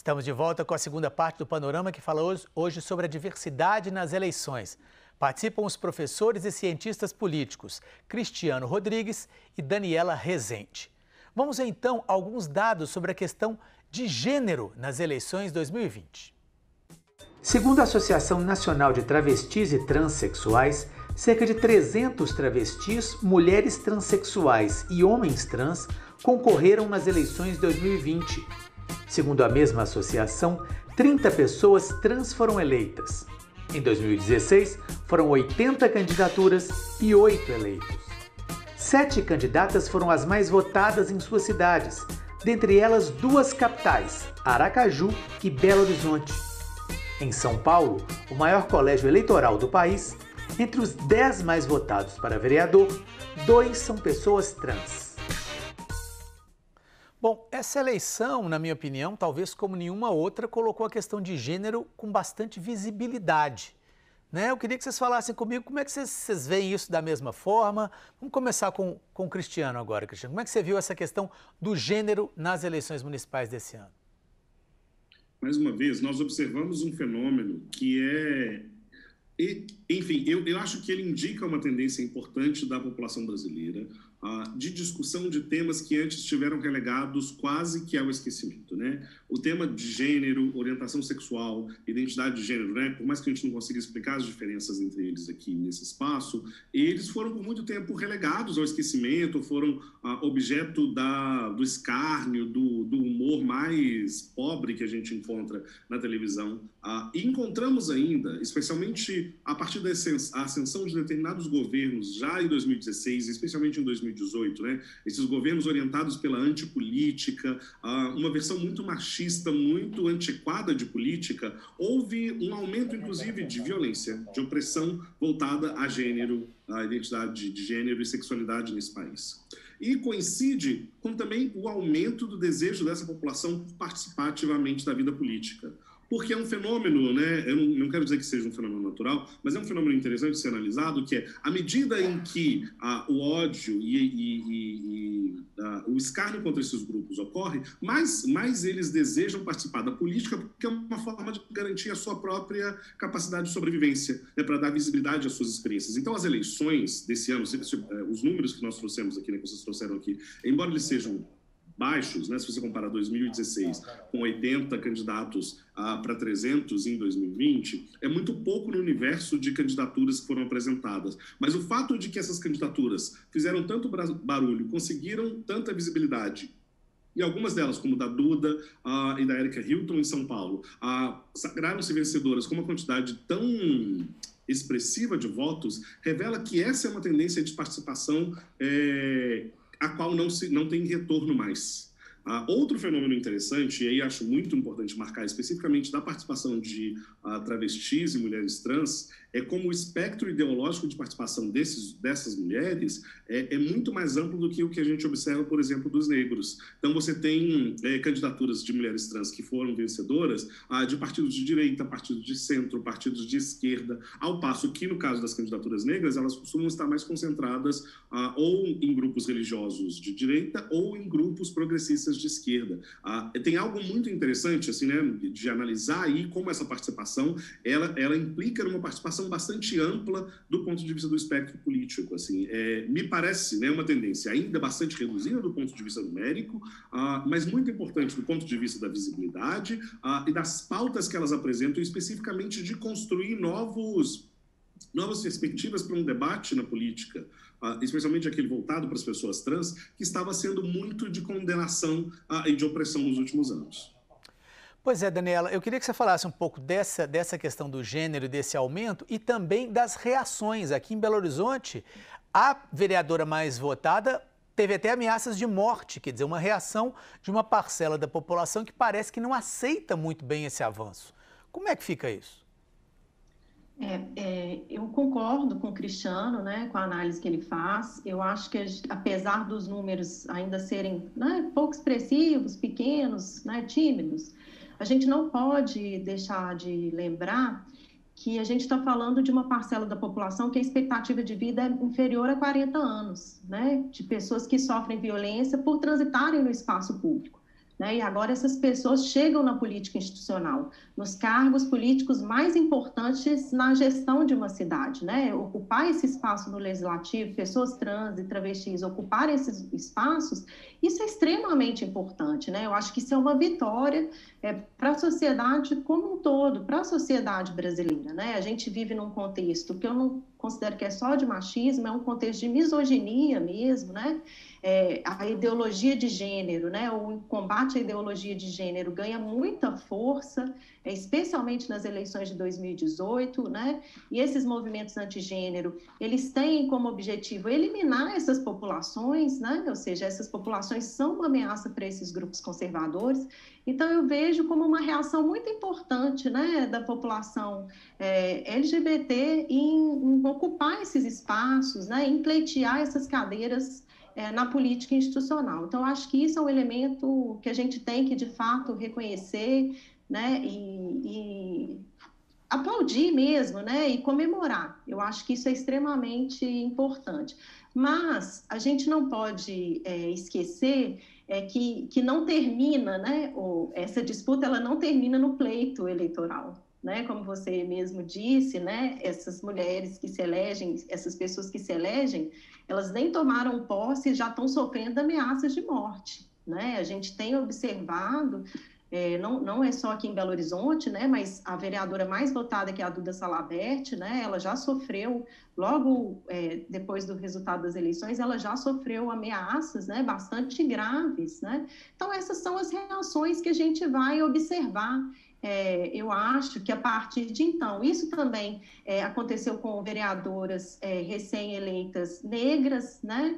Estamos de volta com a segunda parte do Panorama, que fala hoje sobre a diversidade nas eleições. Participam os professores e cientistas políticos Cristiano Rodrigues e Daniela Rezende. Vamos ver, então, alguns dados sobre a questão de gênero nas eleições 2020. Segundo a Associação Nacional de Travestis e Transsexuais, cerca de 300 travestis, mulheres transexuais e homens trans concorreram nas eleições de 2020. Segundo a mesma associação, 30 pessoas trans foram eleitas. Em 2016, foram 80 candidaturas e 8 eleitos. 7 candidatas foram as mais votadas em suas cidades, dentre elas 2 capitais, Aracaju e Belo Horizonte. Em São Paulo, o maior colégio eleitoral do país, entre os 10 mais votados para vereador, 2 são pessoas trans. Bom, essa eleição, na minha opinião, talvez como nenhuma outra, colocou a questão de gênero com bastante visibilidade. Eu queria que vocês falassem comigo como é que vocês veem isso da mesma forma. Vamos começar com o Cristiano agora, Cristiano. Como é que você viu essa questão do gênero nas eleições municipais desse ano? Mais uma vez, nós observamos um fenômeno que enfim, eu acho que ele indica uma tendência importante da população brasileira de discussão de temas que antes estiveram relegados quase que ao esquecimento, né? O tema de gênero, orientação sexual, identidade de gênero, né? Por mais que a gente não consiga explicar as diferenças entre eles aqui nesse espaço, eles foram por muito tempo relegados ao esquecimento, foram objeto do escárnio, do humor mais pobre que a gente encontra na televisão. E encontramos ainda, especialmente a partir da ascensão de determinados governos já em 2016, especialmente em 2018, né? Esses governos orientados pela antipolítica, uma versão muito machista, muito antiquada de política, houve um aumento, inclusive, de violência, de opressão voltada a gênero, a identidade de gênero e sexualidade nesse país. E coincide com também o aumento do desejo dessa população por participar ativamente da vida política. Porque é um fenômeno, né? Eu não quero dizer que seja um fenômeno natural, mas é um fenômeno interessante de ser analisado, que é, à medida em que o ódio e o escárnio contra esses grupos ocorre, mais eles desejam participar da política, porque é uma forma de garantir a sua própria capacidade de sobrevivência, né, para dar visibilidade às suas experiências. Então, as eleições desse ano, os números que nós trouxemos aqui, né, que vocês trouxeram aqui, embora eles sejam baixos, né? Se você comparar 2016 com 80 candidatos para 300 em 2020, é muito pouco no universo de candidaturas que foram apresentadas. Mas o fato de que essas candidaturas fizeram tanto barulho, conseguiram tanta visibilidade, e algumas delas, como da Duda e da Érica Hilton em São Paulo, sagraram-se vencedoras com uma quantidade tão expressiva de votos, revela que essa é uma tendência de participação a qual não tem retorno mais. Outro fenômeno interessante, e aí acho muito importante marcar especificamente da participação de travestis e mulheres trans, é como o espectro ideológico de participação dessas mulheres é muito mais amplo do que o que a gente observa, por exemplo, dos negros. Então, você tem candidaturas de mulheres trans que foram vencedoras de partidos de direita, partidos de centro, partidos de esquerda, ao passo que, no caso das candidaturas negras, elas costumam estar mais concentradas ou em grupos religiosos de direita ou em grupos progressistas de esquerda. Tem algo muito interessante, assim, né, de analisar aí como essa participação, ela implica numa participação bastante ampla do ponto de vista do espectro político. Assim, me parece, né, uma tendência ainda bastante reduzida do ponto de vista numérico, mas muito importante do ponto de vista da visibilidade e das pautas que elas apresentam, especificamente de construir novas perspectivas para um debate na política, especialmente aquele voltado para as pessoas trans, que estava sendo muito de condenação e de opressão nos últimos anos. Pois é, Daniela, eu queria que você falasse um pouco dessa questão do gênero, desse aumento e também das reações. Aqui em Belo Horizonte, a vereadora mais votada teve até ameaças de morte, quer dizer, uma reação de uma parcela da população que parece que não aceita muito bem esse avanço. Como é que fica isso? Eu concordo com o Cristiano, né, com a análise que ele faz. Eu acho que, apesar dos números ainda serem, né, pouco expressivos, pequenos, né, tímidos, a gente não pode deixar de lembrar que a gente está falando de uma parcela da população que a expectativa de vida é inferior a 40 anos, né, de pessoas que sofrem violência por transitarem no espaço público. né? E agora essas pessoas chegam na política institucional, nos cargos políticos mais importantes na gestão de uma cidade, né? Ocupar esse espaço no legislativo, pessoas trans e travestis ocuparem esses espaços, isso é extremamente importante, né? Eu acho que isso é uma vitória para a sociedade como um todo, para a sociedade brasileira, né? A gente vive num contexto que eu não considero que é só de machismo, é um contexto de misoginia mesmo, né? A ideologia de gênero, né? O combate à ideologia de gênero ganha muita força, especialmente nas eleições de 2018, né? E esses movimentos antigênero, eles têm como objetivo eliminar essas populações, né? Ou seja, essas populações são uma ameaça para esses grupos conservadores. Então, eu vejo como uma reação muito importante, né, da população LGBT em ocupar esses espaços, né, em pleitear essas cadeiras na política institucional. Então, acho que isso é um elemento que a gente tem que, de fato, reconhecer, né, e aplaudir mesmo, né, e comemorar. Eu acho que isso é extremamente importante. Mas a gente não pode esquecer que não termina, né, essa disputa ela não termina no pleito eleitoral. Né, como você mesmo disse, né, essas mulheres que se elegem, essas pessoas que se elegem, elas nem tomaram posse e já estão sofrendo ameaças de morte. Né? A gente tem observado, não é só aqui em Belo Horizonte, né, mas a vereadora mais votada, que é a Duda Salabert, né, ela já sofreu, logo depois do resultado das eleições, ela já sofreu ameaças, né, bastante graves. Né? Então, essas são as reações que a gente vai observar. Eu acho que a partir de então, isso também aconteceu com vereadoras recém-eleitas negras, né?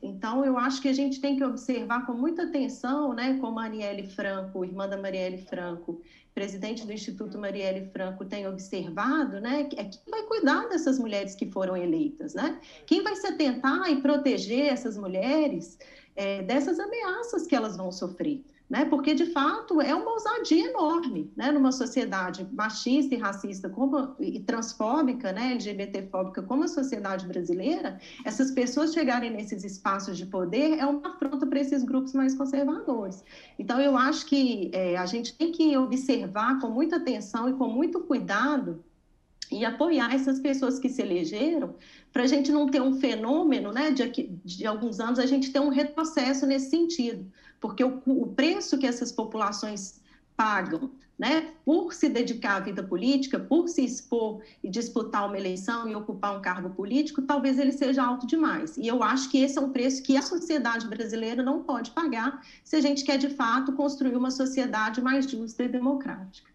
Então, eu acho que a gente tem que observar com muita atenção, né, como a Aniele Franco, irmã da Marielle Franco, presidente do Instituto Marielle Franco, tem observado, né, quem vai cuidar dessas mulheres que foram eleitas, né? Quem vai se atentar e proteger essas mulheres dessas ameaças que elas vão sofrer? Né? Porque, de fato, é uma ousadia enorme, né? Numa sociedade machista e racista e transfóbica, né? LGBTfóbica como a sociedade brasileira, essas pessoas chegarem nesses espaços de poder é uma afronta para esses grupos mais conservadores. Então, eu acho que a gente tem que observar com muita atenção e com muito cuidado e apoiar essas pessoas que se elegeram, para a gente não ter um fenômeno, né, de alguns anos, a gente ter um retrocesso nesse sentido, porque o preço que essas populações pagam, né, por se dedicar à vida política, por se expor e disputar uma eleição e ocupar um cargo político, talvez ele seja alto demais. E eu acho que esse é um preço que a sociedade brasileira não pode pagar se a gente quer, de fato, construir uma sociedade mais justa e democrática.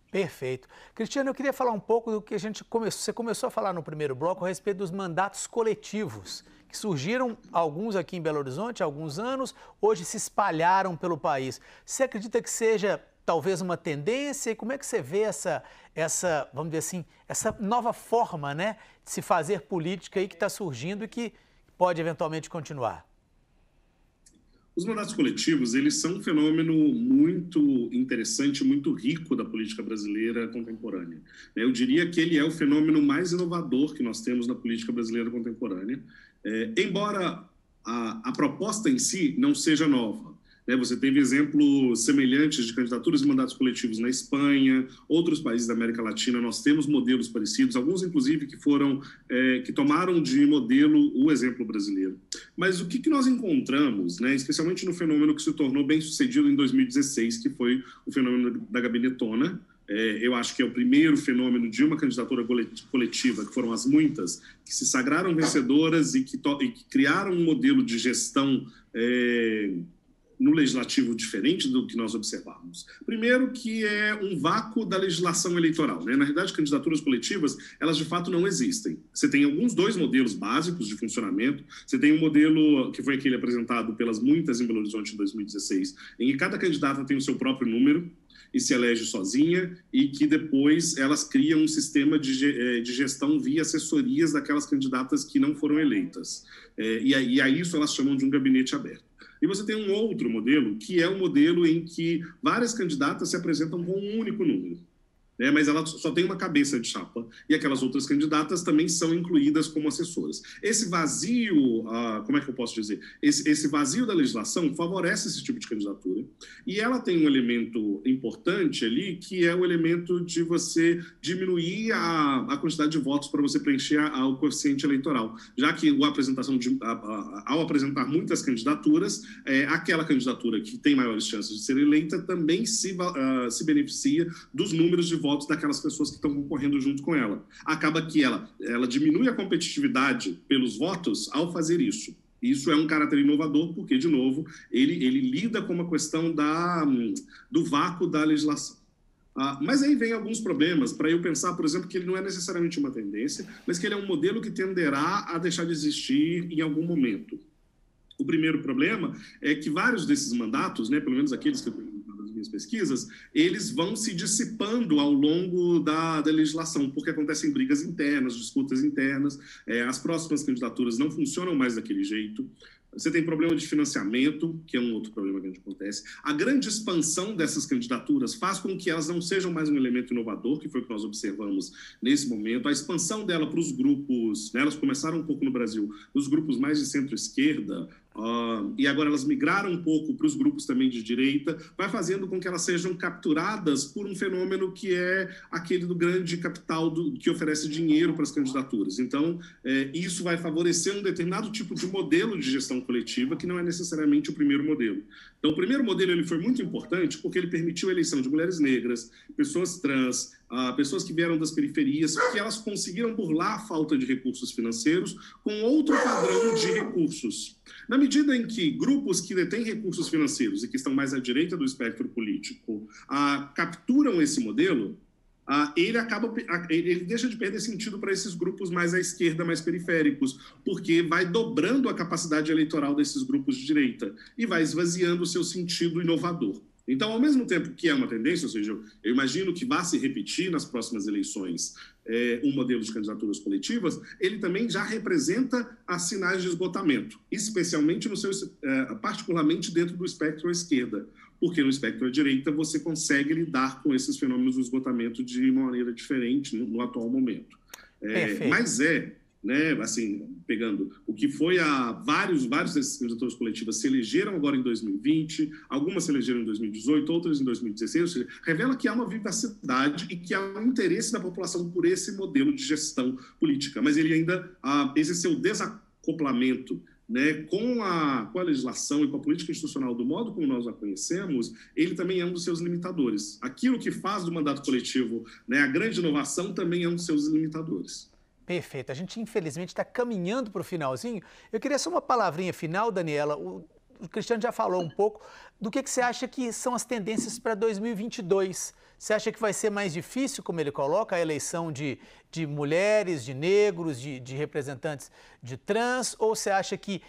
Perfeito. Cristiano, eu queria falar um pouco do que você começou a falar no primeiro bloco a respeito dos mandatos coletivos, que surgiram alguns aqui em Belo Horizonte há alguns anos, hoje se espalharam pelo país. Você acredita que seja talvez uma tendência? E como é que você vê essa vamos dizer assim, essa nova forma, né, de se fazer política aí que está surgindo e que pode eventualmente continuar? Os mandatos coletivos, eles são um fenômeno muito interessante, muito rico da política brasileira contemporânea. Eu diria que ele é o fenômeno mais inovador que nós temos na política brasileira contemporânea, embora a proposta em si não seja nova. Você teve exemplos semelhantes de candidaturas e mandatos coletivos na Espanha, outros países da América Latina, nós temos modelos parecidos, alguns inclusive que tomaram de modelo o exemplo brasileiro. Mas o que nós encontramos, né, especialmente no fenômeno que se tornou bem sucedido em 2016, que foi o fenômeno da gabinetona, eu acho que é o primeiro fenômeno de uma candidatura coletiva, que foram as muitas, que se sagraram vencedoras e que criaram um modelo de gestão no legislativo diferente do que nós observamos. Primeiro, que é um vácuo da legislação eleitoral. Né? Na realidade, candidaturas coletivas, elas de fato não existem. Você tem dois modelos básicos de funcionamento. Você tem um modelo, que foi aquele apresentado pelas muitas em Belo Horizonte em 2016, em que cada candidata tem o seu próprio número e se elege sozinha, e que depois elas criam um sistema de gestão via assessorias daquelas candidatas que não foram eleitas. E a isso elas chamam de um gabinete aberto. E você tem um outro modelo, que é um modelo em que várias candidatas se apresentam com um único número. né? Mas ela só tem uma cabeça de chapa, e aquelas outras candidatas também são incluídas como assessoras. Esse vazio, como é que eu posso dizer? Esse vazio da legislação favorece esse tipo de candidatura, e ela tem um elemento importante ali, que é o elemento de você diminuir a quantidade de votos para você preencher o coeficiente eleitoral, já que ao apresentar muitas candidaturas, aquela candidatura que tem maiores chances de ser eleita também se beneficia dos números de votos daquelas pessoas que estão concorrendo junto com ela. Acaba que ela diminui a competitividade pelos votos ao fazer isso. Isso é um caráter inovador, porque, de novo, ele lida com uma questão do vácuo da legislação. Mas aí vem alguns problemas, para eu pensar, por exemplo, que ele não é necessariamente uma tendência, mas que ele é um modelo que tenderá a deixar de existir em algum momento. O primeiro problema é que vários desses mandatos, né, pelo menos aqueles que eu tenho nas minhas pesquisas, eles vão se dissipando ao longo da legislação, porque acontecem brigas internas, disputas internas, as próximas candidaturas não funcionam mais daquele jeito. Você tem problema de financiamento, que é um outro problema que a gente acontece. A grande expansão dessas candidaturas faz com que elas não sejam mais um elemento inovador, que foi o que nós observamos nesse momento. A expansão dela para os grupos, né, elas começaram um pouco no Brasil, os grupos mais de centro-esquerda, e agora elas migraram um pouco para os grupos também de direita, vai fazendo com que elas sejam capturadas por um fenômeno que é aquele do grande capital que oferece dinheiro para as candidaturas. Então, isso vai favorecer um determinado tipo de modelo de gestão coletiva que não é necessariamente o primeiro modelo. Então, o primeiro modelo ele foi muito importante porque ele permitiu a eleição de mulheres negras, pessoas trans, pessoas que vieram das periferias, que elas conseguiram burlar a falta de recursos financeiros com outro padrão de recursos. Na medida em que grupos que detêm recursos financeiros e que estão mais à direita do espectro político capturam esse modelo, ele deixa de perder sentido para esses grupos mais à esquerda, mais periféricos, porque vai dobrando a capacidade eleitoral desses grupos de direita e vai esvaziando o seu sentido inovador. Então, ao mesmo tempo que é uma tendência, ou seja, eu imagino que vá se repetir nas próximas eleições um modelo de candidaturas coletivas, ele também já representa sinais de esgotamento, especialmente particularmente dentro do espectro à esquerda, porque no espectro à direita você consegue lidar com esses fenômenos do esgotamento de uma maneira diferente no atual momento. Mas né, assim, pegando o que foi vários desses candidaturas coletivas se elegeram agora em 2020, algumas se elegeram em 2018, outras em 2016, ou seja, revela que há uma vivacidade e que há um interesse da população por esse modelo de gestão política, mas ele ainda, esse seu desacoplamento, né, com a legislação e com a política institucional do modo como nós a conhecemos, ele também é um dos seus limitadores. Aquilo que faz do mandato coletivo, né, a grande inovação, também é um dos seus limitadores. Perfeito. A gente, infelizmente, está caminhando para o finalzinho. Eu queria só uma palavrinha final, Daniela. O Cristiano já falou um pouco do que você acha que são as tendências para 2022. Você acha que vai ser mais difícil, como ele coloca, a eleição de mulheres, de negros, de representantes de trans? Ou você acha que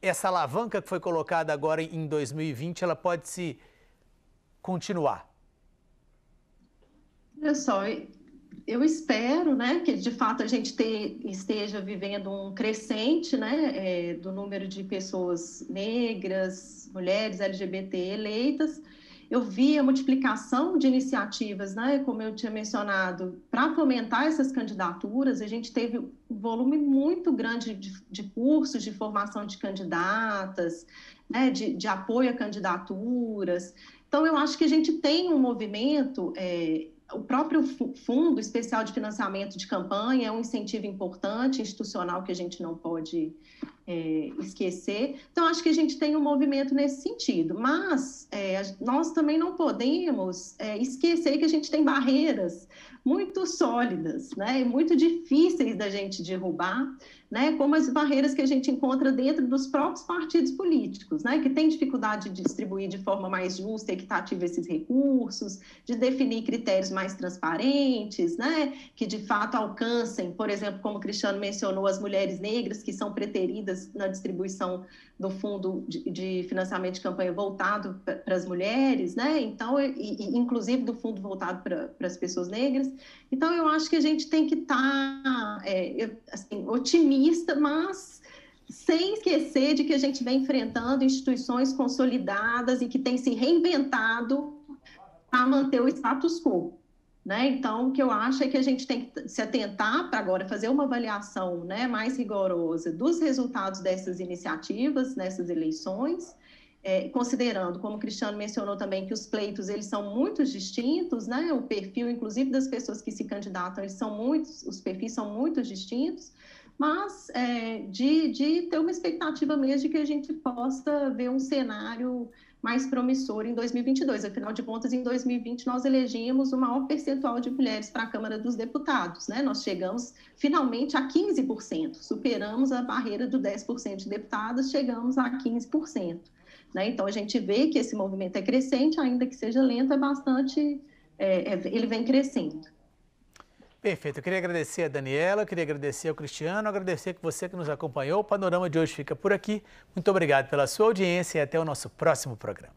essa alavanca que foi colocada agora em 2020, ela pode se continuar? Olha só, eu espero, né, que de fato a gente esteja vivendo um crescente, né, do número de pessoas negras, mulheres, LGBT eleitas. Eu vi a multiplicação de iniciativas, né, como eu tinha mencionado, para fomentar essas candidaturas. A gente teve um volume muito grande de cursos de formação de candidatas, né, de apoio a candidaturas. Então, eu acho que a gente tem um movimento. O próprio Fundo Especial de Financiamento de Campanha é um incentivo importante, institucional, que a gente não pode esquecer. Então, acho que a gente tem um movimento nesse sentido. Mas nós também não podemos esquecer que a gente tem barreiras muito sólidas, né, e muito difíceis da gente derrubar, né, como as barreiras que a gente encontra dentro dos próprios partidos políticos, né, que têm dificuldade de distribuir de forma mais justa e equitativa esses recursos, de definir critérios mais transparentes, né, que de fato alcancem, por exemplo, como o Cristiano mencionou, as mulheres negras que são preteridas na distribuição do fundo de financiamento de campanha voltado para as mulheres, né, então, inclusive do fundo voltado para as pessoas negras. Então, eu acho que a gente tem que estar assim, otimista, mas sem esquecer de que a gente vem enfrentando instituições consolidadas e que têm se reinventado para manter o status quo. né? Então, o que eu acho é que a gente tem que se atentar para agora fazer uma avaliação, né, mais rigorosa dos resultados dessas iniciativas, nessas eleições, considerando, como o Cristiano mencionou também, que os pleitos eles são muito distintos, né? O perfil, inclusive, das pessoas que se candidatam, os perfis são muito distintos, mas de ter uma expectativa mesmo de que a gente possa ver um cenário mais promissor em 2022. Afinal de contas, em 2020, nós elegemos o maior percentual de mulheres para a Câmara dos Deputados, né? Nós chegamos finalmente a 15%, superamos a barreira do 10% de deputados, chegamos a 15%. Né? Então, a gente vê que esse movimento é crescente, ainda que seja lento, ele vem crescendo. Perfeito. Eu queria agradecer a Daniela, queria agradecer ao Cristiano, agradecer que você que nos acompanhou. O Panorama de hoje fica por aqui. Muito obrigado pela sua audiência e até o nosso próximo programa.